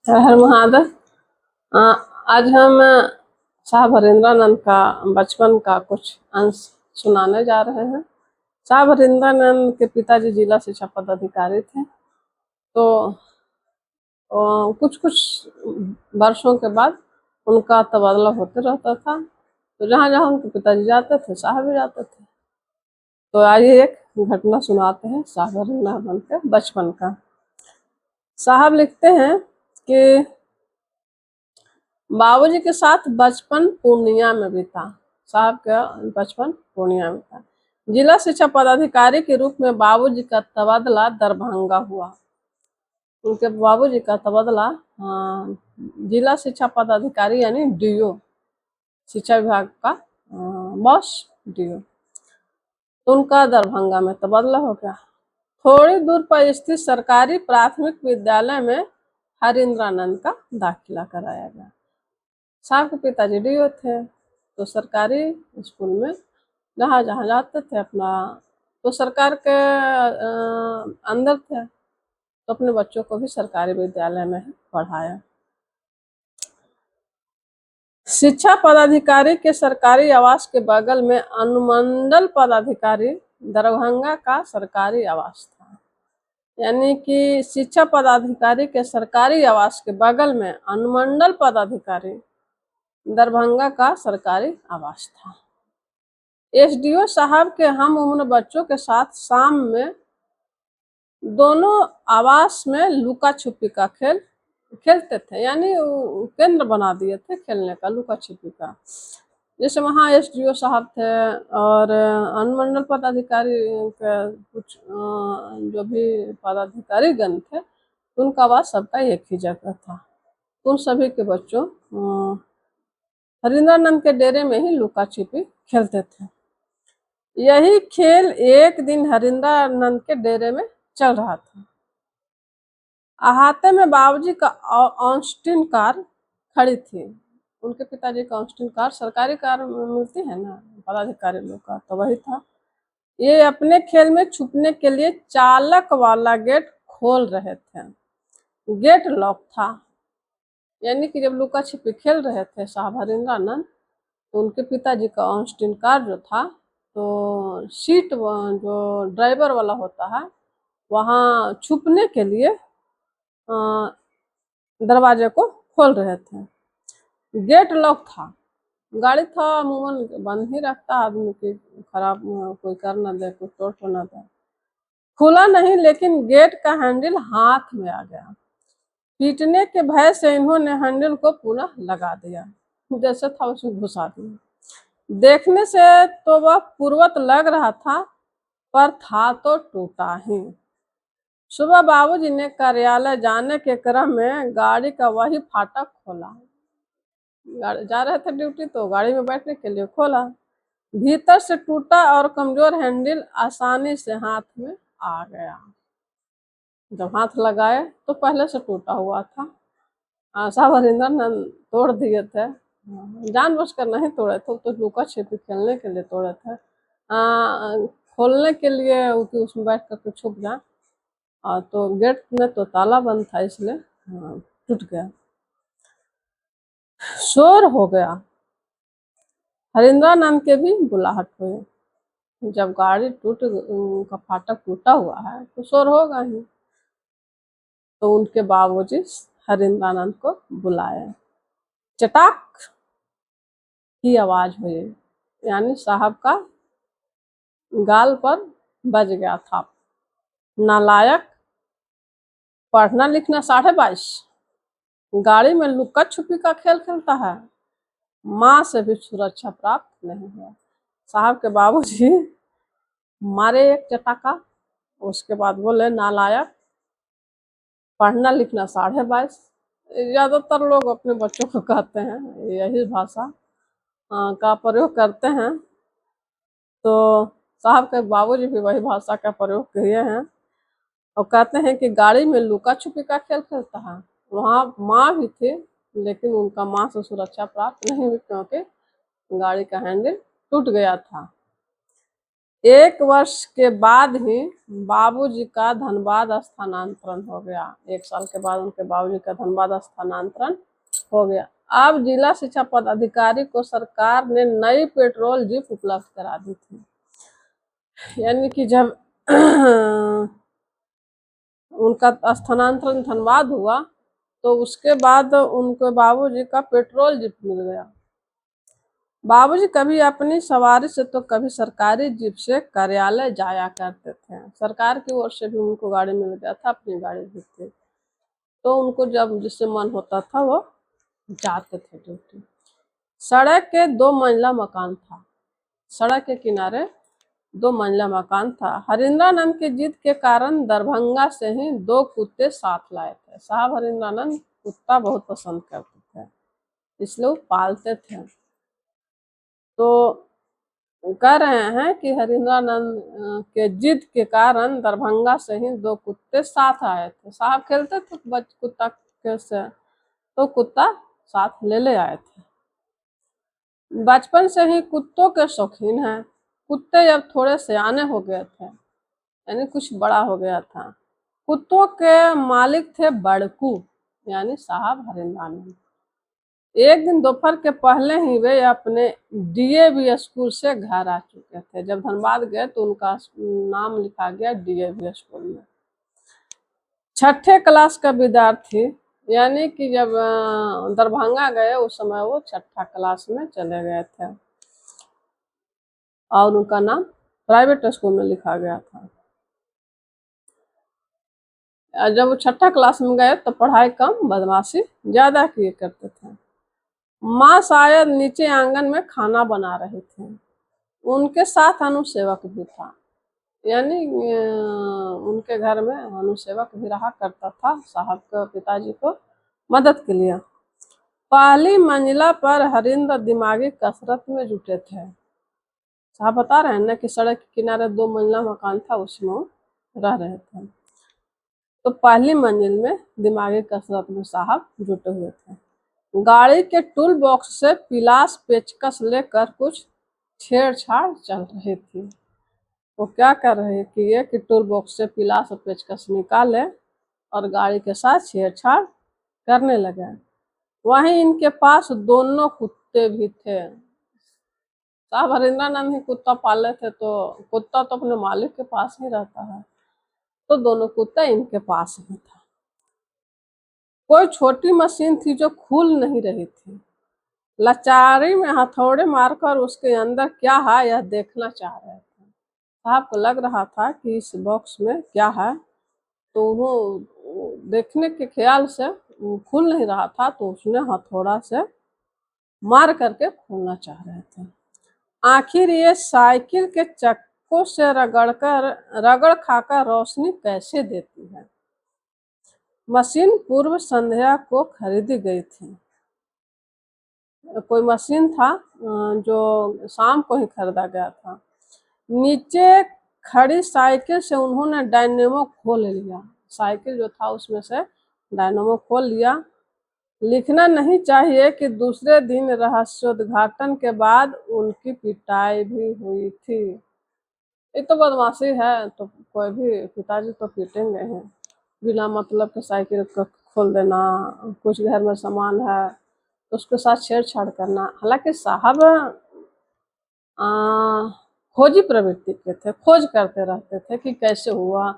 हर हर महादेव। अ, आज हम साहब हरिंद्रानंद का बचपन का कुछ अंश सुनाने जा रहे हैं। साहब हरिंद्रानंद के पिताजी जिला शिक्षा पदाधिकारी थे। तो कुछ कुछ वर्षों के बाद उनका तबादला होते रहता था। तो जहाँ जहाँ उनके पिताजी जाते थे साहब भी जाते थे। तो आइए एक घटना सुनाते हैं साहब हरिंद्रानंद के बचपन का। साहब लिखते हैं कि बाबूजी के साथ बचपन पूर्णिया में बीता। साहब का बचपन पूर्णिया में था। जिला शिक्षा पदाधिकारी के रूप में बाबूजी का तबादला दरभंगा हुआ। उनके बाबूजी का तबादला जिला शिक्षा पदाधिकारी यानी डीओ, शिक्षा विभाग का बॉस डीओ, तो उनका दरभंगा में तबादला हो गया। थोड़ी दूर पर स्थित सरकारी प्राथमिक विद्यालय में हरिंद्रानंद का दाखिला कराया गया। साहब के पिताजी डीओ थे, तो सरकारी स्कूल में जहाँ जहाँ जाते थे अपना, तो सरकार के अंदर थे, तो अपने बच्चों को भी सरकारी विद्यालय में पढ़ाया। शिक्षा पदाधिकारी के सरकारी आवास के बगल में अनुमंडल पदाधिकारी दरभंगा का सरकारी आवास था। यानी कि शिक्षा पदाधिकारी के सरकारी आवास के बगल में अनुमंडल पदाधिकारी दरभंगा का सरकारी आवास था। एसडीओ साहब के हम उम्र बच्चों के साथ शाम में दोनों आवास में लुका छुपी का खेल खेलते थे। यानी केंद्र बना दिए थे खेलने का, लुका छुपी का। जैसे वहाँ एसडीओ साहब थे और अनुमंडल पदाधिकारी के कुछ जो भी पदाधिकारी गण थे, उनका आवास सबका एक ही जगह था। उन सभी के बच्चों हरिंद्रानंद के डेरे में ही लुका छिपी खेलते थे। यही खेल एक दिन हरिंद्रानंद के डेरे में चल रहा था। अहाते में बाबूजी का ऑस्टिन कार खड़ी थी। उनके पिताजी का ऑस्टिन कार, सरकारी कार मिलती है ना पदाधिकारी लोग का, तो वही था। ये अपने खेल में छुपने के लिए चालक वाला गेट खोल रहे थे। गेट लॉक था। यानी कि जब लुका छिपी खेल रहे थे साहब हरिंद्रानंद, तो उनके पिताजी का ऑस्टिन कार जो था, तो सीट जो ड्राइवर वाला होता है, वहाँ छुपने के लिए दरवाजे को खोल रहे थे। गेट लॉक था। गाड़ी था अमूमन बंद ही रखता आदमी की, खराब कोई कर ना दे, कुछ तोड़ तो ना दे। खुला नहीं, लेकिन गेट का हैंडल हाथ में आ गया। पीटने के भय से इन्होंने हैंडल को पुनः लगा दिया, जैसे था उसमें घुसा दिया। देखने से तो वह पूर्वत लग रहा था, पर था तो टूटा ही। सुबह बाबूजी ने कार्यालय जाने के क्रम में गाड़ी का वही फाटक खोला। जा रहे थे ड्यूटी, तो गाड़ी में बैठने के लिए खोला। भीतर से टूटा और कमजोर हैंडल आसानी से हाथ में आ गया। जब हाथ लगाए तो पहले से टूटा हुआ था। साहब हरिंद्रानंद तोड़ दिए थे, जानबूझकर नहीं तोड़े थे, तो लुका छिपी खेलने के लिए तोड़े थे। खोलने के लिए उसमें बैठ करके छुप जाए, तो गेट में तो ताला बंद था, इसलिए टूट गया। शोर हो गया। हरिंद्रानंद के भी बुलाहट हुई। जब गाड़ी का फाटक टूटा हुआ है तो शोर होगा ही। तो उनके बाबूजी हरिंद्रानंद को बुलाए। चटाक की आवाज हुई, यानी साहब का गाल पर बज गया था। नालायक, पढ़ना लिखना 22.5, गाड़ी में लुका छुपी का खेल खेलता है, माँ से भी सुरक्षा प्राप्त नहीं हुआ। साहब के बाबूजी मारे एक चटाका, उसके बाद बोले नालायक, पढ़ना लिखना 22.5। ज्यादातर लोग अपने बच्चों को कहते हैं, यही भाषा का प्रयोग करते हैं। तो साहब के बाबूजी भी वही भाषा का प्रयोग किए हैं और कहते हैं कि गाड़ी में लुका छुपी का खेल खेलता है। वहाँ माँ भी थी, लेकिन उनका माँ से सुरक्षा प्राप्त नहीं हुई, क्योंकि गाड़ी का हैंडल टूट गया था। 1 वर्ष के बाद ही बाबूजी का धनबाद स्थानांतरण हो गया। 1 साल के बाद उनके बाबूजी का धनबाद स्थानांतरण हो गया। अब जिला शिक्षा पदाधिकारी को सरकार ने नई पेट्रोल जीप उपलब्ध करा दी थी। यानी कि जब उनका स्थानांतरण धनबाद हुआ तो उसके बाद उनके बाबूजी का पेट्रोल जीप मिल गया। बाबूजी कभी अपनी सवारी से तो कभी सरकारी जीप से कार्यालय जाया करते थे। सरकार की ओर से भी उनको गाड़ी मिल गया था, अपनी गाड़ी भी थी, तो उनको जब जिससे मन होता था वो जाते थे ड्यूटी। सड़क के 2 मंजिला मकान था। सड़क के किनारे 2 मंजिला मकान था। हरिंद्रानंद की जिद के कारण दरभंगा से ही 2 कुत्ते साथ लाए थे। साहब हरिंद्रानंद कुत्ता बहुत पसंद करते थे, इसलिए वो पालते थे। तो कह रहे हैं कि हरिंद्रानंद के जिद के कारण दरभंगा से ही 2 कुत्ते साथ आए थे। साहब खेलते थे कुत्ता के से, तो कुत्ता साथ ले आए थे। बचपन से ही कुत्तों के शौकीन हैं। कुत्ते जब थोड़े सियाने हो गए थे, यानी कुछ बड़ा हो गया था, कुत्तों के मालिक थे बड़कू, यानी साहब हरिंद्रानंद। एक दिन दोपहर के पहले ही वे अपने डीएवी स्कूल से घर आ चुके थे। जब धनबाद गए तो उनका नाम लिखा गया डीएवी स्कूल में। 6ठे क्लास का विद्यार्थी, यानी कि जब दरभंगा गए उस समय वो 6ठा क्लास में चले गए थे और उनका नाम प्राइवेट स्कूल में लिखा गया था। जब वो 6ठा क्लास में गए तो पढ़ाई कम, बदमाशी ज्यादा किए करते थे। माँ शायद नीचे आंगन में खाना बना रही थी। उनके साथ अनुसेवक भी था, यानी उनके घर में अनुसेवक भी रहा करता था साहब के पिताजी को मदद के लिए। पहली मंजिला पर हरिंद्र दिमागी कसरत में जुटे थे। साहब बता रहे हैं ना कि सड़क के किनारे 2 मंजिला मकान था, उसमें वो रह रहे थे। तो पहली मंजिल में दिमागी कसरत में साहब जुटे हुए थे। गाड़ी के टूल बॉक्स से पिलास पेचकस लेकर कुछ छेड़छाड़ चल रही थी। वो क्या कर रहे कि टूल बॉक्स से पिलास और पेचकस निकाले और गाड़ी के साथ छेड़छाड़ करने लगे। वहीं इनके पास दोनों कुत्ते भी थे। साहब हरिंद्रानंद ही कुत्ता पाले थे, तो कुत्ता तो अपने मालिक के पास ही रहता है, तो दोनों कुत्ते इनके पास ही था। कोई छोटी मशीन थी जो खुल नहीं रही थी। लाचारी में हथौड़े मारकर उसके अंदर क्या है यह देखना चाह रहे थे। साहब को लग रहा था कि इस बॉक्स में क्या है, तो वो देखने के ख्याल से खुल नहीं रहा था, तो उसने हथौड़ा से मार करके खोलना चाह रहे थे। आखिर ये साइकिल के चक्कों से रगड़ खाकर रोशनी कैसे देती है। मशीन पूर्व संध्या को खरीदी गई थी। कोई मशीन था जो शाम को ही खरीदा गया था। नीचे खड़ी साइकिल से उन्होंने डायनेमो खोल लिया। साइकिल जो था उसमें से डायनेमो खोल लिया। लिखना नहीं चाहिए कि दूसरे दिन रहस्योद्घाटन के बाद उनकी पिटाई भी हुई थी। ये तो बदमाशी है, तो कोई भी पिताजी तो पीटेंगे हैं। बिना मतलब के साइकिल को खोल देना, कुछ घर में सामान है तो उसके साथ छेड़छाड़ करना। हालांकि साहब खोजी प्रवृत्ति के थे, खोज करते रहते थे कि कैसे हुआ,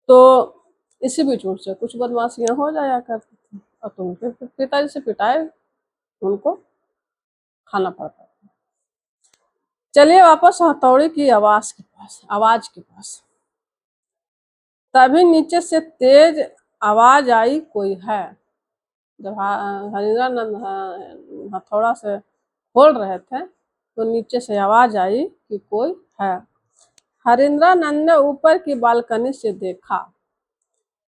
तो इसी बीच उनसे कुछ बदमाशियां हो जाया करती थी और तो उनके पिताजी से पिटाई उनको खाना पड़ता था। चलिए वापस हथौड़ी की आवाज के पास। तभी नीचे से तेज आवाज आई, कोई है। जब हरिंद्रानंद हथौड़ा से खोल रहे थे तो नीचे से आवाज आई कि कोई है। हरिंद्रानंद ने ऊपर की बालकनी से देखा।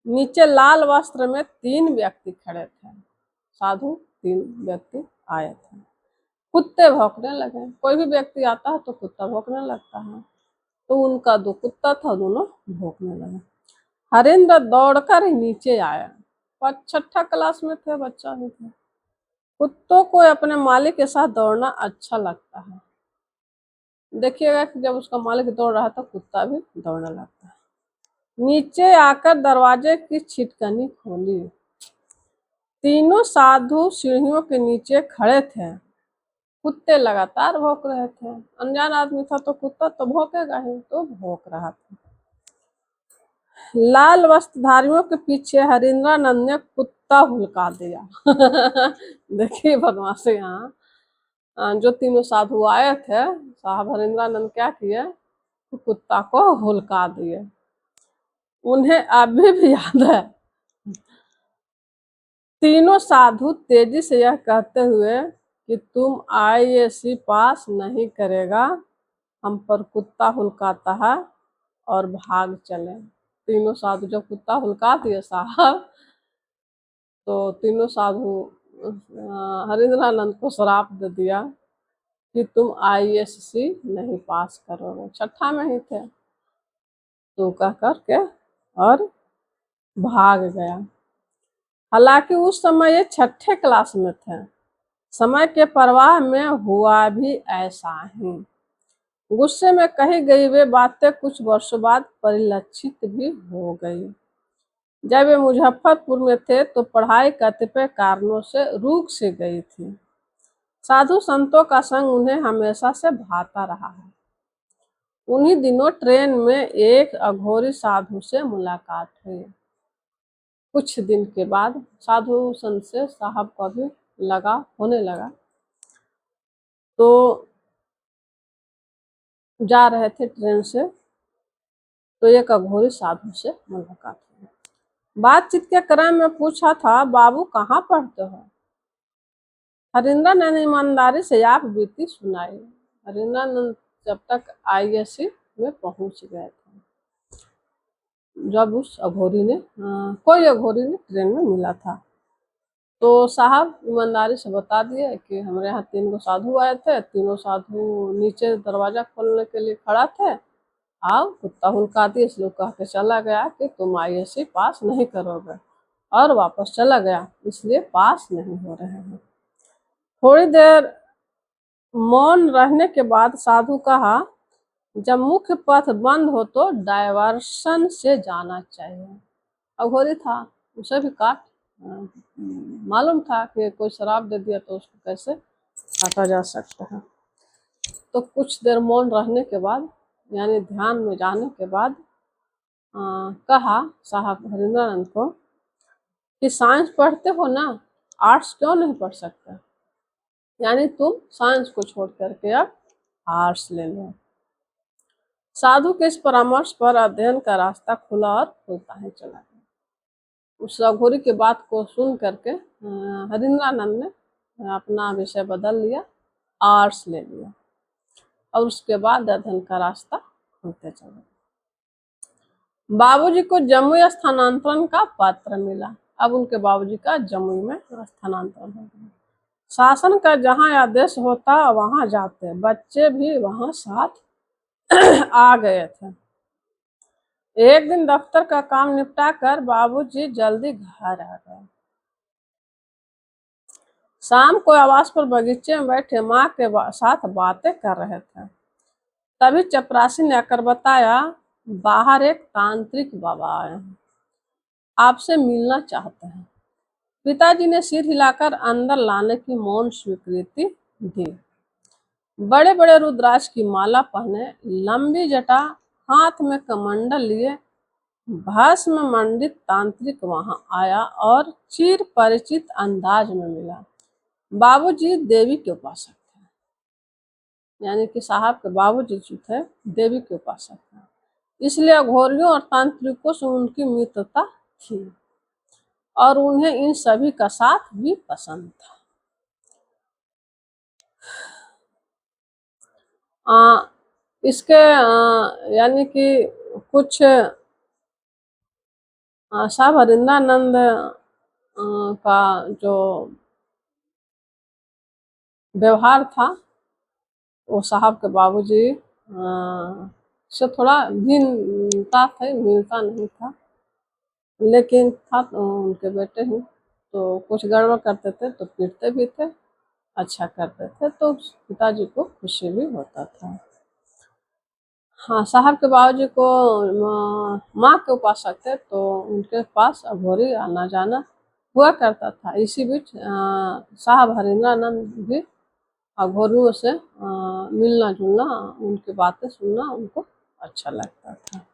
नीचे लाल वस्त्र में 3 व्यक्ति खड़े थे। साधु 3 व्यक्ति आए थे। कुत्ते भौंकने लगे। कोई भी व्यक्ति आता है तो कुत्ता भौंकने लगता है, तो उनका 2 कुत्ता था, दोनों भौंकने लगे। हरिंद्र दौड़कर नीचे आया। 6ठा क्लास में थे, बच्चा ही थे। कुत्तों को अपने मालिक के साथ दौड़ना अच्छा लगता है। देखिएगा कि जब उसका मालिक दौड़ रहा था, कुत्ता भी दौड़ने लगता है। नीचे आकर दरवाजे की छिटकनी खोली। तीनों साधु सीढ़ियों के नीचे खड़े थे। कुत्ते लगातार भौंक रहे थे। अनजान आदमी था तो कुत्ता तो भौंकेगा ही, तो भौंक रहा था। लाल वस्त्रधारियों के पीछे हरिंद्रानंद ने कुत्ता हुलका दिया। देखिए बदमाशी यहाँ। जो तीनों साधु आए थे, साहब हरिंद्रानंद क्या किए, तो कुत्ता को हुलका दिए। उन्हें अभी भी याद है। तीनों साधु तेजी से यह कहते हुए कि तुम आईएएस पास नहीं करेगा, हम पर कुत्ता हुलकाता है, और भाग चले। तीनों साधु जब कुत्ता हुलका दिए साहब, तो तीनों साधु हरिंद्रानंद को श्राप दे दिया कि तुम आईएएस नहीं पास करोगे। छठा में ही थे तो कह करके और भाग गया। हालांकि उस समय ये छठे क्लास में थे। समय के प्रवाह में हुआ भी ऐसा ही। गुस्से में कही गई वे बातें कुछ वर्षों बाद परिलक्षित भी हो गई। जब वे मुजफ्फरपुर में थे तो पढ़ाई कतिपय कारणों से रुक से गई थी। साधु संतों का संग उन्हें हमेशा से भाता रहा है। उन्हीं दिनों ट्रेन में एक अघोरी साधु से मुलाकात हुई। कुछ दिन के बाद साधु संत से साहब का भी होने लगा। तो जा रहे थे ट्रेन से, तो एक अघोरी साधु से मुलाकात हुई। बातचीत के क्रम में पूछा था, बाबू कहाँ पढ़ते हो? हरिंद्रानंद ईमानदारी से आप बीती सुनाई। हरिंद्रानंद जब तक आईएएस में पहुंच गए थे, जब उस अघोरी ने कोई अघोरी ने ट्रेन में मिला था, तो साहब ईमानदारी से बता दिए कि हमारे यहाँ 3 गो साधु आए थे। तीनों साधु नीचे दरवाजा खोलने के लिए खड़ा थे, आओ कुत्ता हुलका दिए, इसलिए कह के चला गया कि तुम आईएएस पास नहीं करोगे, और वापस चला गया, इसलिए पास नहीं हो रहे हैं। थोड़ी देर मौन रहने के बाद साधु कहा, जब मुख्य पथ बंद हो तो डायवर्सन से जाना चाहिए। अघोरी था, उसे भी मालूम था कि कोई शराब दे दिया तो उसको कैसे काटा जा सकता है। तो कुछ देर मौन रहने के बाद, यानी ध्यान में जाने के बाद कहा साहब हरिंद्रानंद को कि साइंस पढ़ते हो ना, आर्ट्स क्यों नहीं पढ़ सकते? यानी तुम साइंस को छोड़ करके अब आर्ट्स ले लो। साधु के इस परामर्श पर अध्ययन का रास्ता खुला और खुलता ही चला गया। उस अघोरी की बात को सुन करके हरिंद्रानंद ने अपना विषय बदल लिया, आर्ट्स ले लिया, और उसके बाद अध्ययन का रास्ता खुलते चला। बाबूजी को जमुई स्थानांतरण का पत्र मिला। अब उनके बाबूजी का जमुई में स्थानांतरण हो गया। शासन का जहाँ आदेश होता वहां जाते, बच्चे भी वहां साथ आ गए थे। एक दिन दफ्तर का काम निपटा कर बाबूजी जल्दी घर आ गए। शाम को आवास पर बगीचे में बैठे माँ के साथ बातें कर रहे थे। तभी चपरासी ने आकर बताया, बाहर एक तांत्रिक बाबा आए हैं, आपसे मिलना चाहते हैं। पिताजी ने सिर हिलाकर अंदर लाने की मौन स्वीकृति दी। बड़े बड़े रुद्राक्ष की माला पहने, लंबी जटा, हाथ में कमंडल लिए भस्म मंडित तांत्रिक वहां आया और चिर परिचित अंदाज में मिला। बाबूजी देवी के उपासक थे, यानी कि साहब के बाबूजी जो थे देवी के उपासक थे, इसलिए अघोरियों और तांत्रिकों से उनकी मित्रता थी, और उन्हें इन सभी का साथ भी पसंद था। इसके यानी कि कुछ साहब हरिंद्रानंद का जो व्यवहार था, वो साहब के बाबूजी से थोड़ा भिन्नता थे, मिलता नहीं था, लेकिन था तो उनके बेटे ही। तो कुछ गड़बड़ करते थे तो पीटते भी थे, अच्छा करते थे तो पिताजी को खुशी भी होता था। हाँ, साहब के बाबूजी को माँ के उपासक थे, तो उनके पास अघोरी आना जाना हुआ करता था। इसी बीच साहब हरिंद्रानंद भी अघोरियों से मिलना जुलना, उनकी बातें सुनना उनको अच्छा लगता था।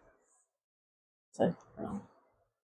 सही।